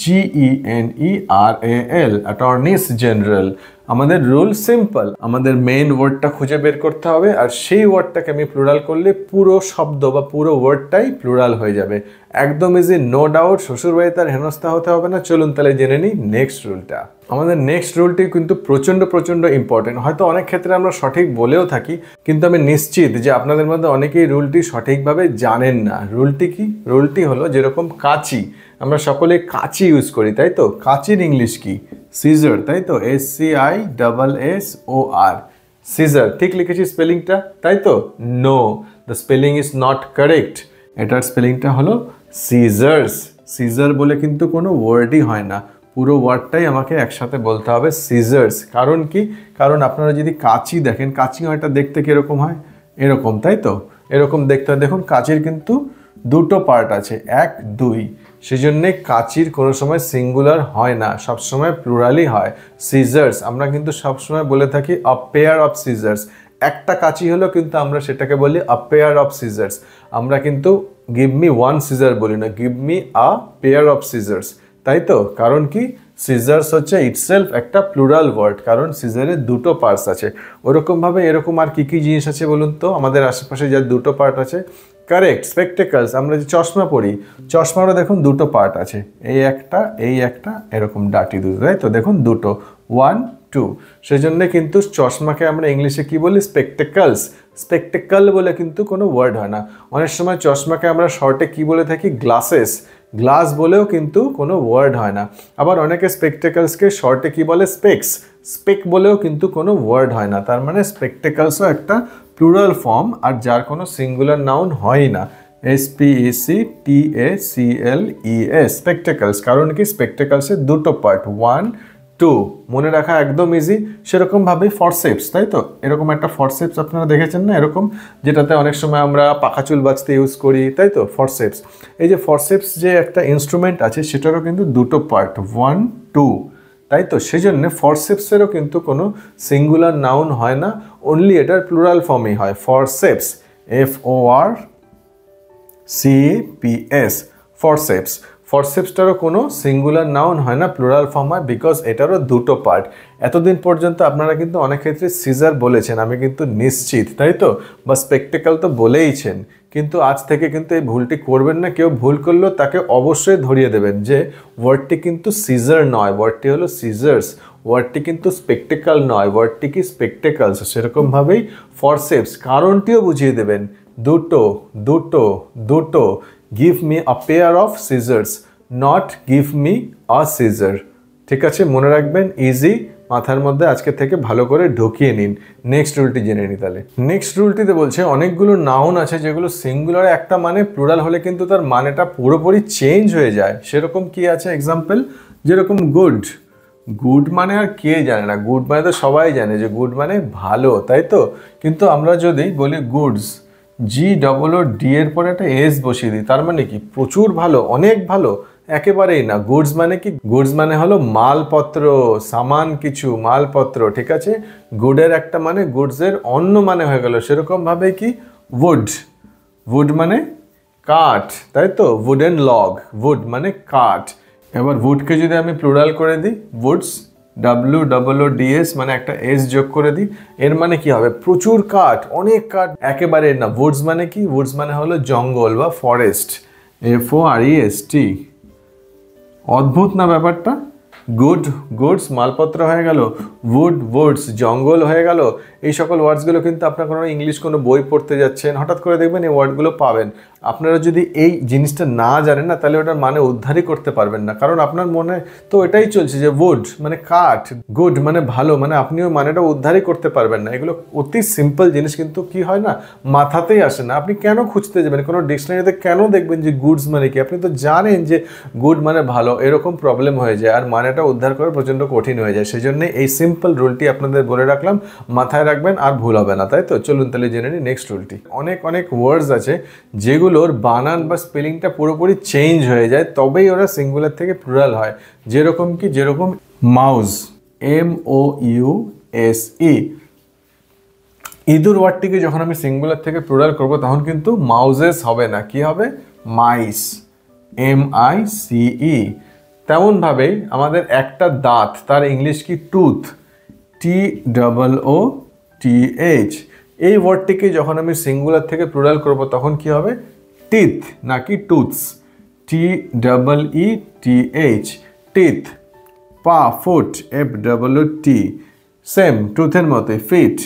[SPEAKER 1] GENERAL, অ্যাটর্নিস general. আমাদের রুল সিম্পল, আমাদের মেন ওয়ার্ডটা খুঁজে বের করতে হবে, আর সেই ওয়ার্ডটাকে আমি প্লুরাল করলে পুরো শব্দ বা পুরো ওয়ার্ডটাই প্লুরাল হয়ে যাবে। একদম ইজি, নো ডাউট। শ্বশুরবাড়িতে আর হেনস্থা হতে হবে না। চলুন তাহলে জেনে নিই নেক্সট রুলটা। আমাদের নেক্সট রুলটি কিন্তু প্রচণ্ড প্রচণ্ড ইম্পর্টেন্ট। হয়তো অনেক ক্ষেত্রে আমরা সঠিক বলেও থাকি, কিন্তু আমি নিশ্চিত যে আপনাদের মধ্যে অনেকেই রুলটি সঠিকভাবে জানেন না। রুলটি কি? রুলটি হলো যেরকম কাঁচি, আমরা সকলে কাঁচি ইউজ করি, তাই তো? কাঁচির ইংলিশ কি? সিজার, তাই তো? SCISSOR, scissor. ঠিক লিখেছি স্পেলিংটা, তাই তো? No, the spelling is not correct. এটার স্পেলিংটা হলো সিজার্স। সিজার বলে কিন্তু কোনো ওয়ার্ডই হয় না, পুরো ওয়ার্ডটাই আমাকে একসাথে বলতে হবে, সিজার্স। কারণ কি? কারণ আপনারা যদি কাঁচি দেখেন, কাঁচি হয়টা দেখতে কীরকম হয়? এরকম, তাই তো? এরকম দেখতে হয়। দেখুন কাঁচির কিন্তু দুটো পার্ট আছে, 1, 2, সেই জন্যে কাঁচির কোনো সময় সিঙ্গুলার হয় না, সবসময় প্লুরালই হয়। সিজার্স আমরা কিন্তু সবসময় বলে থাকি আ পেয়ার অফ সিজার্স। একটা কাঁচি হলো কিন্তু আমরা সেটাকে বলি আ পেয়ার অফ সিজার্স। আমরা কিন্তু গিভ মি ওয়ান সিজার বলি না, give me a pair of scissors, তাই তো? কারণ কি? সিজার্স হচ্ছে ইটসেলফ একটা প্লুরাল ওয়ার্ড, কারণ সিজারের দুটো পার্টস আছে। ওরকমভাবে এরকম আর কি কি জিনিস আছে বলুন তো আমাদের আশেপাশে যার দুটো পার্ট আছে? কারেক্ট, স্পেকটেকলস। আমরা যে চশমা পরি, চশমারও দেখুন দুটো পার্ট আছে, এই একটা, এরকম ডাটি দুটো, তাই তো? দেখুন দুটো। 1 2 সেজন্য কিন্তু চশমাকে আমরা ইংলিশে কি বলি স্পেকটেকলস স্পেকটেকল বলে কিন্তু কোনো ওয়ার্ড হয় না অনেক সময় চশমাকে আমরা শর্টে কি বলে থাকি গ্লাসেস গ্লাস বলেও কিন্তু কোনো ওয়ার্ড হয় না আবার অনেকে স্পেকটেকলসকে শর্টে কি বলে স্পেক্স স্পেক বলেও কিন্তু কোনো ওয়ার্ড হয় না তার মানে স্পেকটেকলসও একটা প্লুরাল ফর্ম আর যার কোনো সিঙ্গুলার নাউন হয় না SPECTACLES স্পেকটেকলস কারণ কি স্পেকটেকলসের দুটো পার্ট 1 2 মনে রাখা একদম ইজি সেরকমভাবেই ফরসেপস তাই তো এরকম একটা ফরসেপস আপনারা দেখেছেন না এরকম যেটাতে অনেক সময় আমরা পাকা চুল বাঁচতে ইউজ করি তাই তো ফরসেপস এই যে ফরসেপস যে একটা ইনস্ট্রুমেন্ট আছে সেটারও কিন্তু দুটো পার্ট 1 2 তাই তো সেজন্য ফরসেপসেরও কিন্তু কোনো সিঙ্গুলার নাউন হয় না অনলি এটার প্লুরাল ফর্মেই হয় ফরসেপস FORCEPS ফরসেপস ফরসেপসটারও কোনো সিঙ্গুলার নাউন হয় না প্লুরাল ফর্ম হয় বিকজ এটারও দুটো পার্ট এতদিন পর্যন্ত আপনারা কিন্তু অনেক ক্ষেত্রে সিজার বলেছেন আমি কিন্তু নিশ্চিত তাই তো বা স্পেকটেকল তো বলেইছেন কিন্তু আজ থেকে কিন্তু এই ভুলটি করবেন না কেউ ভুল করলেও তাকে অবশ্যই ধরিয়ে দেবেন যে ওয়ার্ডটি কিন্তু সিজার নয় ওয়ার্ডটি হলো সিজার্স ওয়ার্ডটি কিন্তু স্পেকটেকল নয় ওয়ার্ডটি কি স্পেকটেকলস সেরকমভাবেই ফরসেপস কারণটিও বুঝিয়ে দেবেন দুটো দুটো দুটো give me a pair of scissors not give me a scissor ঠিক আছে মনে রাখবেন ইজি মাথার মধ্যে আজকে থেকে ভালো করে ঢুকিয়ে নিন নেক্সট রুলটি জেনে নিই তাহলে নেক্সট রুলটিতে বলছে অনেকগুলো নাউন আছে যেগুলো সিঙ্গুলার একটা মানে প্লুরাল হলে কিন্তু তার মানেটা পুরোপুরি চেঞ্জ হয়ে যায় সেরকম কি আছে এক্সাম্পল যেরকম গুড গুড মানে আর কে জানে না গুড মানে তো সবাই জানে যে গুড মানে ভালো তাই তো কিন্তু আমরা যদি বলি গুডস GOOD এর পরে একটা এস বসিয়ে দিই তার মানে কি প্রচুর ভালো অনেক ভালো একেবারেই না গুডস মানে কি গুডস মানে হলো মালপত্র সামান কিছু মালপত্র ঠিক আছে গুডের একটা মানে গুডসের অন্য মানে হয়ে গেল সেরকম ভাবে কি উড উড মানে কাঠ তাই তো উডেন লগ উড মানে কাঠ এবার উডকে যদি আমি প্লুরাল করে দিই উডস WOODS মানে একটা এস যোগ করে দিই এর মানে কি হবে প্রচুর কাঠ অনেক কাঠ একেবারে না উডস মানে কি উডস মানে হলো জঙ্গল বা ফরেস্ট FOREST অদ্ভুত না ব্যাপারটা গুড গুডস মালপত্র হয়ে গেল উড উডস জঙ্গল হয়ে গেল এই সকল ওয়ার্ডসগুলো কিন্তু আপনার কোনো ইংলিশ কোনো বই পড়তে যাচ্ছেন হঠাৎ করে দেখবেন এই ওয়ার্ডগুলো পাবেন আপনারা যদি এই জিনিসটা না জানেন না তাহলে ওটার মানে উদ্ধারই করতে পারবেন না কারণ আপনার মনে তো এটাই চলছে যে উড মানে কাঠ গুড মানে ভালো মানে আপনি ওই মানেটা উদ্ধারই করতে পারবেন না এগুলো অতি সিম্পল জিনিস কিন্তু কি হয় না মাথাতেই আসে না আপনি কেন খুঁজতে যাবেন কোনো ডিকশনারিতে কেন দেখবেন যে গুডস মানে কি আপনি তো জানেন যে গুড মানে ভালো এরকম প্রবলেম হয়ে যায় আর মানেটা উদ্ধার করা প্রচণ্ড কঠিন হয়ে যায় সেই জন্য এই সিম্পল রুলটি আপনাদের বলে রাখলাম মাথায় রাখবেন আর ভুল হবে না তাই তো চলুন তাহলে জেনে নিই নেক্সট রুলটি অনেক অনেক ওয়ার্ডস আছে যেগুলোর বানান বা স্পেলিংটা পুরোপুরি চেঞ্জ হয়ে যায় তবেই ওরা সিঙ্গুলার থেকে প্লুরাল হয় যেরকম কি যেরকম মাউস MOUSE ইঁদুর ওয়ার্ডটিকে যখন আমি সিঙ্গুলার থেকে প্লুরাল করব তখন কিন্তু মাউজেস হবে না কি হবে মাইস MICE তেমনভাবেই আমাদের একটা দাঁত তার ইংলিশ কি টুথ TOOTH এই ওয়ার্ডটিকে যখন আমি সিঙ্গুলার থেকে প্লুরাল করব তখন কি হবে টিথ নাকি টুথস TEETH টিথ পা ফুট FOOT সেম টুথের মতো ফিট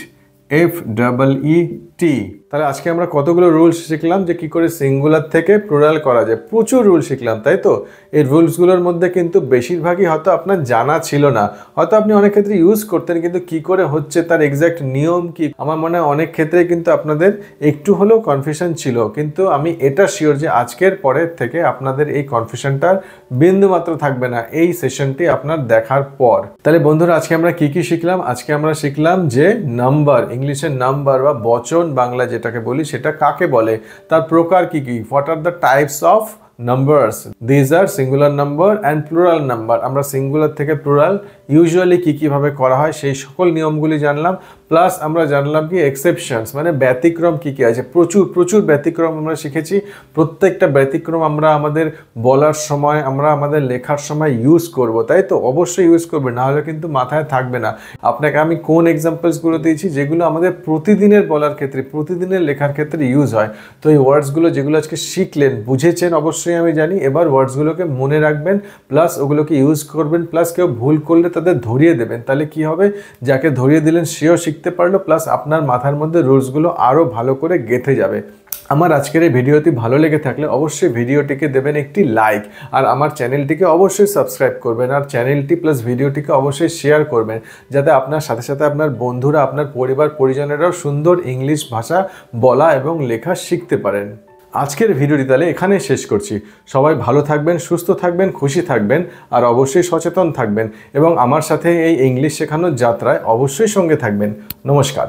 [SPEAKER 1] FEET তাহলে আজকে আমরা কতগুলো রুলস শিখলাম যে কি করে সিঙ্গুলার থেকে প্লুরাল করা যায় প্রচুর রুল শিখলাম তাই তো এই রুলসগুলোর মধ্যে কিন্তু বেশিরভাগই হয়তো আপনার জানা ছিল না হয়তো আপনি অনেক ক্ষেত্রে ইউজ করতেন কিন্তু কি করে হচ্ছে তার এক্স্যাক্ট নিয়ম কি আমার মনে হয় অনেক ক্ষেত্রে কিন্তু আপনাদের একটু হলেও কনফিউশন ছিল কিন্তু আমি এটা শিওর যে আজকের পরের থেকে আপনাদের এই কনফিউশনটার বিন্দু মাত্র থাকবে না এই সেশনটি আপনার দেখার পর তাহলে বন্ধুরা আজকে আমরা কি কি শিখলাম আজকে আমরা শিখলাম যে নাম্বার ইংলিশের নাম্বার বা বচন বাংলা যেটাকে বলি সেটা কাকে বলে তার প্রকার কি কি what are the types of numbers these are singular number and plural number আমরা সিঙ্গুলার থেকে প্লুরাল ইউজুয়ালি কি ভাবে করা হয় সেই সকল নিয়মগুলি জানলাম প্লাস আমরা জানলাম কি এক্সেপশনস মানে ব্যতিক্রম কি আছে প্রচুর ব্যতিক্রম আমরা শিখেছি প্রত্যেকটা ব্যতিক্রম আমরা আমাদের বলার সময় আমরা আমাদের লেখার সময় ইউজ করব তাই তো অবশ্যই ইউজ করবে না হলে কিন্তু মাথায় থাকবে না আপনাকে আমি কোন এক্সাম্পলসগুলো দিয়েছি যেগুলো আমাদের প্রতিদিনের বলার ক্ষেত্রে প্রতিদিনের লেখার ক্ষেত্রে ইউজ হয় তো এই ওয়ার্ডসগুলো যেগুলো আজকে শিখলেন বুঝেছেন অবশ্যই আমি জানি এবার ওয়ার্ডসগুলোকে মনে রাখবেন প্লাস ওগুলোকে ইউজ করবেন প্লাস কেউ ভুল করলে তাদের ধরিয়ে দেবেন, তাহলে কি হবে, যাকে ধরিয়ে দিলেন সেও শিখতে পারলো, প্লাস আপনার মাথার মধ্যে রুলসগুলো আরও ভালো করে গেঁথে যাবে। আমার আজকের এই ভিডিওটি ভালো লেগে থাকলে অবশ্যই ভিডিওটিকে দেবেন একটি লাইক, আর আমার চ্যানেলটিকে অবশ্যই সাবস্ক্রাইব করবেন, আর চ্যানেলটি প্লাস ভিডিওটিকে অবশ্যই শেয়ার করবেন, যাতে আপনার সাথে সাথে আপনার বন্ধুরা, আপনার পরিবার পরিজনেরাও সুন্দর ইংলিশ ভাষা বলা এবং লেখা শিখতে পারেন। আজকের ভিডিওটি তাহলে এখানেই শেষ করছি। সবাই ভালো থাকবেন, সুস্থ থাকবেন, খুশি থাকবেন, আর অবশ্যই সচেতন থাকবেন, এবং আমার সাথে এই ইংলিশ শেখানোর যাত্রায় অবশ্যই সঙ্গে থাকবেন। নমস্কার।